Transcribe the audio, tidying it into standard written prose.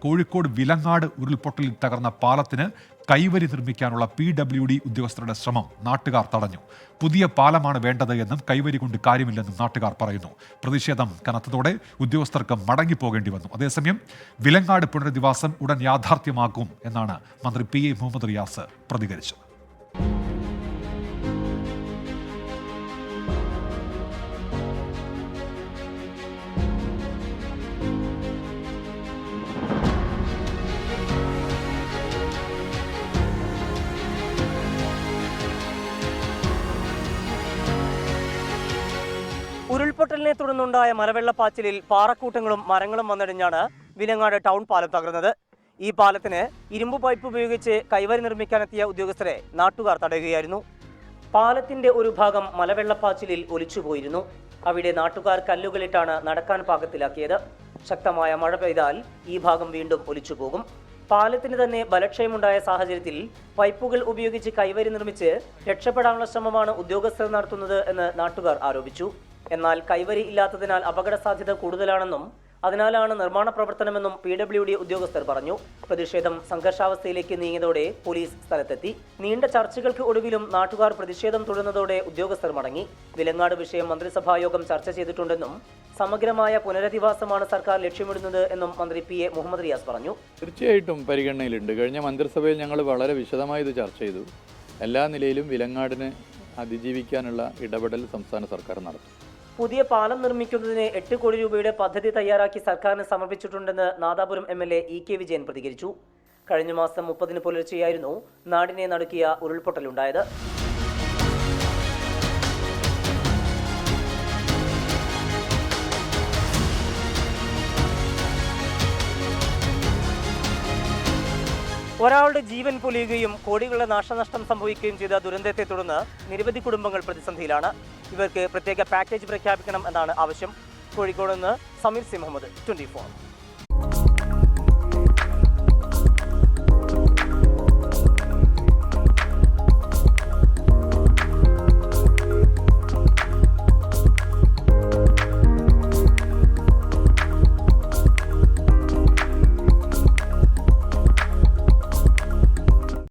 കോഴിക്കോട് വിലങ്ങാട് ഉരുൾപൊട്ടലിൽ തകർന്ന പാലത്തിന് കൈവരി നിർമ്മിക്കാനുള്ള PWD ഉദ്യോഗസ്ഥരുടെ ശ്രമം നാട്ടുകാർ തടഞ്ഞു. പുതിയ പാലമാണ് വേണ്ടത് എന്നും കൈവരി കൊണ്ട് കാര്യമില്ലെന്നും നാട്ടുകാർ പറയുന്നു. പ്രതിഷേധം കനത്തതോടെ ഉദ്യോഗസ്ഥർക്ക് മടങ്ങിപ്പോകേണ്ടി വന്നു. അതേസമയം വിലങ്ങാട് പുനരധിവാസം ഉടൻ യാഥാർത്ഥ്യമാക്കും എന്നാണ് മന്ത്രി PA മുഹമ്മദ് റിയാസ് പ്രതികരിച്ചത്. ഉരുൾപൊട്ടലിനെ തുടർന്നുണ്ടായ മലവെള്ളപ്പാച്ചിലിൽ പാറക്കൂട്ടങ്ങളും മരങ്ങളും വന്നിടിഞ്ഞാണ് വിലങ്ങാട് ടൗൺ പാലം തകർന്നത്. ഈ പാലത്തിന് ഇരുമ്പ് പൈപ്പ് ഉപയോഗിച്ച് കൈവരി നിർമ്മിക്കാനെത്തിയ ഉദ്യോഗസ്ഥരെ നാട്ടുകാർ തടയുകയായിരുന്നു. പാലത്തിന്റെ ഒരു ഭാഗം മലവെള്ളപ്പാച്ചിലിൽ ഒലിച്ചുപോയിരുന്നു. അവിടെ നാട്ടുകാർ കല്ലുകളിട്ടാണ് നടക്കാൻ പാകത്തിലാക്കിയത്. ശക്തമായ മഴ പെയ്താൽ ഈ ഭാഗം വീണ്ടും ഒലിച്ചുപോകും. പാലത്തിന് തന്നെ ബലക്ഷയമുണ്ടായ സാഹചര്യത്തിൽ പൈപ്പുകൾ ഉപയോഗിച്ച് കൈവരി നിർമ്മിച്ച് രക്ഷപ്പെടാനുള്ള ശ്രമമാണ് ഉദ്യോഗസ്ഥർ നടത്തുന്നത് എന്ന് നാട്ടുകാർ ആരോപിച്ചു. എന്നാൽ കൈവരി ഇല്ലാത്തതിനാൽ അപകട സാധ്യത കൂടുതലാണെന്നും അതിനാലാണ് നിർമ്മാണ പ്രവർത്തനമെന്നും PWD ഉദ്യോഗസ്ഥർ പറഞ്ഞു. പ്രതിഷേധം സംഘർഷാവസ്ഥയിലേക്ക് നീങ്ങിയതോടെ പോലീസ് സ്ഥലത്തെത്തി. നീണ്ട ചർച്ചകൾക്ക് ഒടുവിലും നാട്ടുകാർ പ്രതിഷേധം തുടർന്നതോടെ ഉദ്യോഗസ്ഥർ മടങ്ങി. വിലങ്ങാട് വിഷയം മന്ത്രിസഭായോഗം ചർച്ച ചെയ്തിട്ടുണ്ടെന്നും സമഗ്രമായ പുനരധിവാസമാണ് സർക്കാർ ലക്ഷ്യമിടുന്നത് എന്നും മന്ത്രി PA മുഹമ്മദ് റിയാസ് പറഞ്ഞു. തീർച്ചയായിട്ടും പരിഗണനയിലുണ്ട്. കഴിഞ്ഞ മന്ത്രിസഭയിൽ ഞങ്ങൾ വളരെ വിശദമായി ഇത് ചർച്ച ചെയ്തു. എല്ലാ നിലയിലും വിലങ്ങാടിന് അതിജീവിക്കാനുള്ള ഇടപെടൽ സംസ്ഥാന സർക്കാർ നടത്തും. പുതിയ പാലം നിർമ്മിക്കുന്നതിന് 8 കോടി രൂപയുടെ പദ്ധതി തയ്യാറാക്കി സർക്കാരിന് സമർപ്പിച്ചിട്ടുണ്ടെന്ന് നാദാപുരം MLA EK വിജയൻ പ്രതികരിച്ചു. കഴിഞ്ഞ മാസം 30-ന് പുലർച്ചെയായിരുന്നു നാടിനെ നടുക്കിയ ഉരുൾപൊട്ടലുണ്ടായത്. ഒരാളുടെ ജീവൻ പൊലിയുകയും കോടികളുടെ നാശനഷ്ടം സംഭവിക്കുകയും ചെയ്ത ദുരന്തത്തെ തുടർന്ന് നിരവധി കുടുംബങ്ങൾ പ്രതിസന്ധിയിലാണ്. ഇവർക്ക് പ്രത്യേക പാക്കേജ് പ്രഖ്യാപിക്കണം എന്നാണ് ആവശ്യം. കോഴിക്കോട് നിന്ന് സമീർ സി മുഹമ്മദ്, 24.